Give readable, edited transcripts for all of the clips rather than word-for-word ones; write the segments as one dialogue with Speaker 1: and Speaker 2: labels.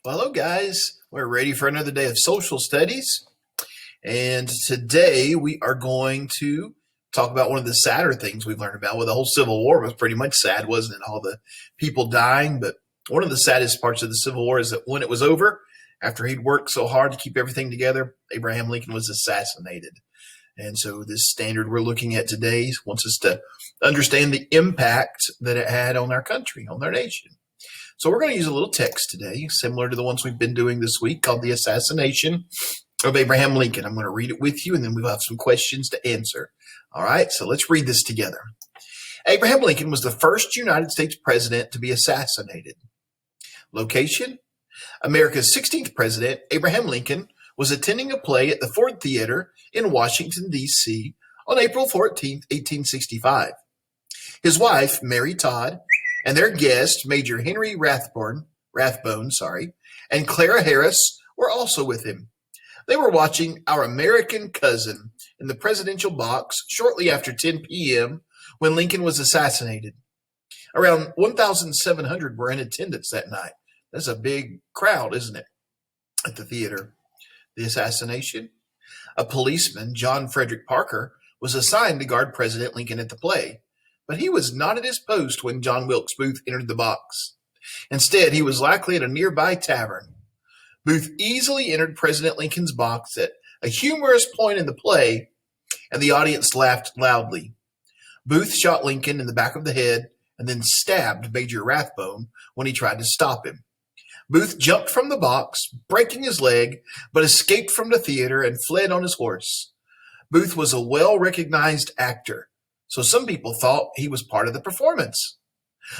Speaker 1: Well, hello, guys. We're ready for another day of social studies. And today we are going to talk about one of the sadder things we've learned about. Well, the whole Civil War was pretty much sad, wasn't it? All the people dying. But one of the saddest parts of the Civil War is that when it was over, after he'd worked so hard to keep everything together, Abraham Lincoln was assassinated. And so this standard we're looking at today wants us to understand the impact that it had on our country, on our nation. So we're going to use a little text today, similar to the ones we've been doing this week, called The Assassination of Abraham Lincoln. I'm going to read it with you, and then we'll have some questions to answer. All right, so let's read this together. Abraham Lincoln was the first United States president to be assassinated. Location: America's 16th president, Abraham Lincoln, was attending a play at the Ford Theater in Washington, D.C. on April 14, 1865. His wife, Mary Todd, and their guest, Major Henry Rathbone, and Clara Harris were also with him. They were watching Our American Cousin in the presidential box shortly after 10 p.m. when Lincoln was assassinated. Around 1,700 were in attendance that night. That's a big crowd, isn't it, at the theater? The assassination? A policeman, John Frederick Parker, was assigned to guard President Lincoln at the play. But he was not at his post when John Wilkes Booth entered the box. Instead, he was likely at a nearby tavern. Booth easily entered President Lincoln's box at a humorous point in the play, and the audience laughed loudly. Booth shot Lincoln in the back of the head and then stabbed Major Rathbone when he tried to stop him. Booth jumped from the box, breaking his leg, but escaped from the theater and fled on his horse. Booth was a well-recognized actor, so some people thought he was part of the performance.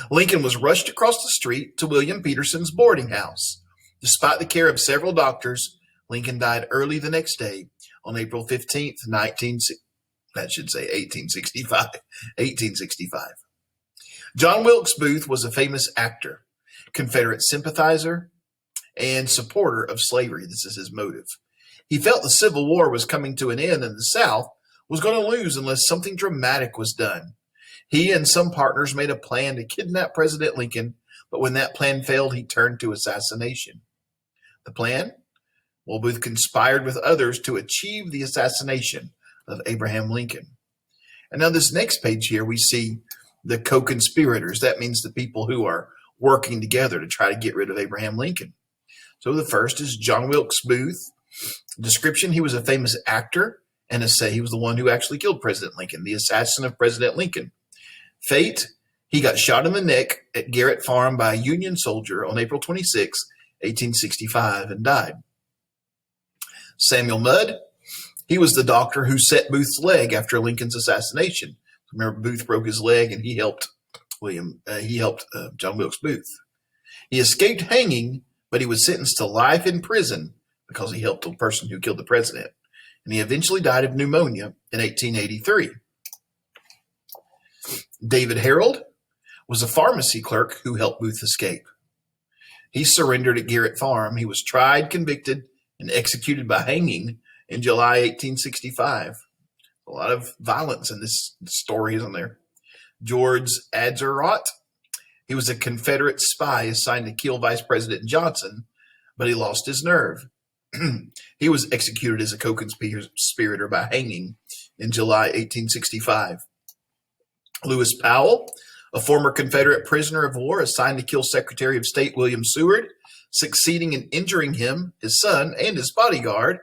Speaker 1: Lincoln was rushed across the street to William Peterson's boarding house. Despite the care of several doctors, Lincoln died early the next day on April 15th, 1865. John Wilkes Booth was a famous actor, Confederate sympathizer, and supporter of slavery. This is his motive. He felt the Civil War was coming to an end and the South was going to lose unless something dramatic was done. He and some partners made a plan to kidnap President Lincoln, but when that plan failed, he turned to assassination. The plan? Well, Booth conspired with others to achieve the assassination of Abraham Lincoln. And now this next page here, we see the co-conspirators. That means the people who are working together to try to get rid of Abraham Lincoln. So the first is John Wilkes Booth. Description: he was a famous actor, and he was the one who actually killed President Lincoln, the assassin of President Lincoln. Fate: he got shot in the neck at Garrett Farm by a Union soldier on April 26, 1865, and died. Samuel Mudd: he was the doctor who set Booth's leg after Lincoln's assassination. Remember, Booth broke his leg, and he helped John Wilkes Booth. He escaped hanging, but he was sentenced to life in prison because he helped the person who killed the president. And he eventually died of pneumonia in 1883. David Harold was a pharmacy clerk who helped Booth escape. He surrendered at Garrett Farm. He was tried, convicted, and executed by hanging in July 1865. A lot of violence in this story, isn't there? George Atzerodt, he was a Confederate spy assigned to kill Vice President Johnson, but he lost his nerve. He was executed as a co-conspirator by hanging in July 1865. Lewis Powell, a former Confederate prisoner of war assigned to kill Secretary of State William Seward, succeeding in injuring him, his son, and his bodyguard.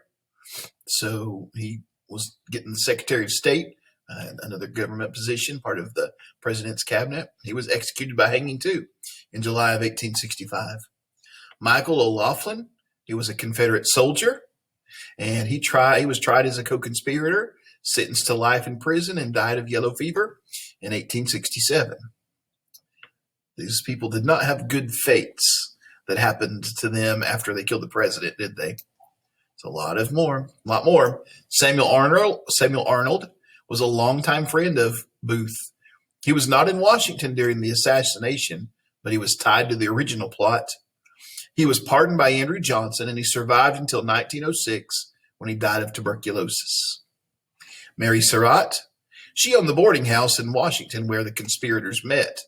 Speaker 1: So he was getting the Secretary of State, another government position, part of the president's cabinet. He was executed by hanging too in July of 1865. Michael O'Laughlin, he was a Confederate soldier, and he was tried as a co-conspirator, sentenced to life in prison, and died of yellow fever in 1867. These people did not have good fates that happened to them after they killed the president, did they? It's a lot more. Samuel Arnold was a longtime friend of Booth. He was not in Washington during the assassination, but he was tied to the original plot. He was pardoned by Andrew Johnson, and he survived until 1906 when he died of tuberculosis. Mary Sarat, she owned the boarding house in Washington where the conspirators met.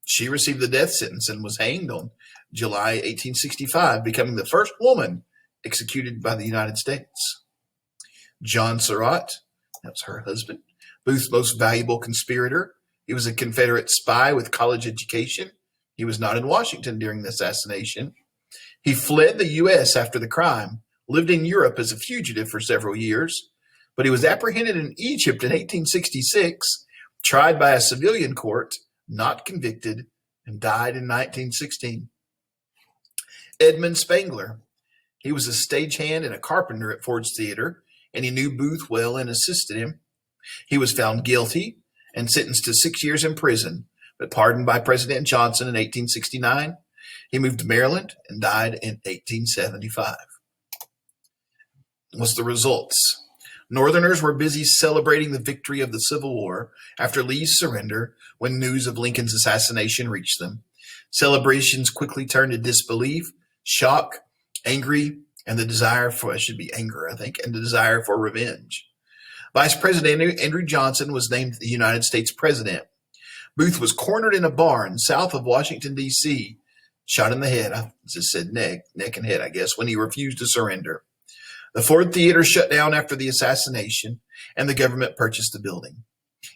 Speaker 1: She received the death sentence and was hanged on July 1865, becoming the first woman executed by the United States. John Sarat, that was her husband, Booth's most valuable conspirator. He was a Confederate spy with college education. He was not in Washington during the assassination. He fled the U.S. after the crime, lived in Europe as a fugitive for several years, but he was apprehended in Egypt in 1866, tried by a civilian court, not convicted, and died in 1916. Edmund Spangler. He was a stagehand and a carpenter at Ford's Theater, and he knew Booth well and assisted him. He was found guilty and sentenced to 6 years in prison, but pardoned by President Johnson in 1869. He moved to Maryland and died in 1875. What's the results? Northerners were busy celebrating the victory of the Civil War after Lee's surrender when news of Lincoln's assassination reached them. Celebrations quickly turned to disbelief, shock, angry, and the desire for, it should be anger, I think, and the desire for revenge. Vice President Andrew Johnson was named the United States President. Booth was cornered in a barn south of Washington, D.C., shot in the head. I just said neck and head, I guess, when he refused to surrender. The Ford Theater shut down after the assassination, and the government purchased the building.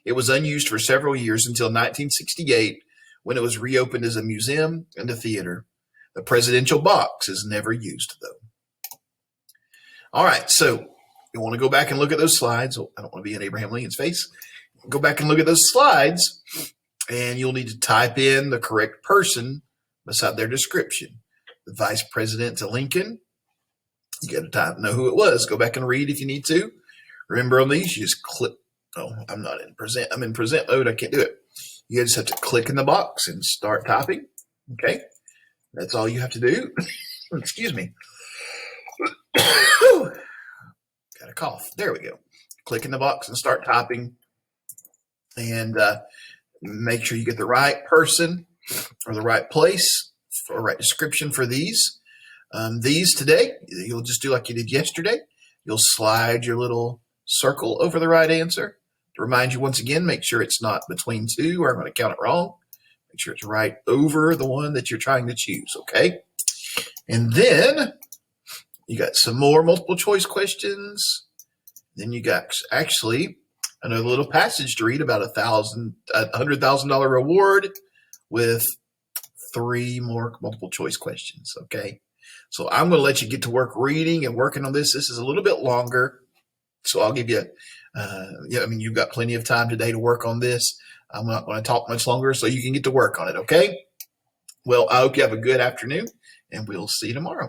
Speaker 1: It was unused for several years until 1968, when it was reopened as a museum and a theater. The presidential box is never used, though. All right, so you want to go back and look at those slides. Oh, I don't want to be in Abraham Lincoln's face. Go back and look at those slides, and you'll need to type in the correct person beside their description. The vice president to Lincoln. You got to know who it was. Go back and read if you need to. Remember on these, you just click. Oh, I'm not in present. I'm in present mode. I can't do it. You just have to click in the box and start typing. Okay. That's all you have to do. Excuse me. Got a cough. There we go. Click in the box and start typing. And make sure you get the right person or the right place or right description for these. These today, you'll just do like you did yesterday. You'll slide your little circle over the right answer. To remind you once again, make sure it's not between two or I'm going to count it wrong. Make sure it's right over the one that you're trying to choose, okay? And then you got some more multiple choice questions. Then you got actually another little passage to read about $100,000 reward with 3 more multiple choice questions, okay? So I'm going to let you get to work reading and working on this. This is a little bit longer, so I'll give you, you've got plenty of time today to work on this. I'm not going to talk much longer, so you can get to work on it, okay? Well, I hope you have a good afternoon, and we'll see you tomorrow.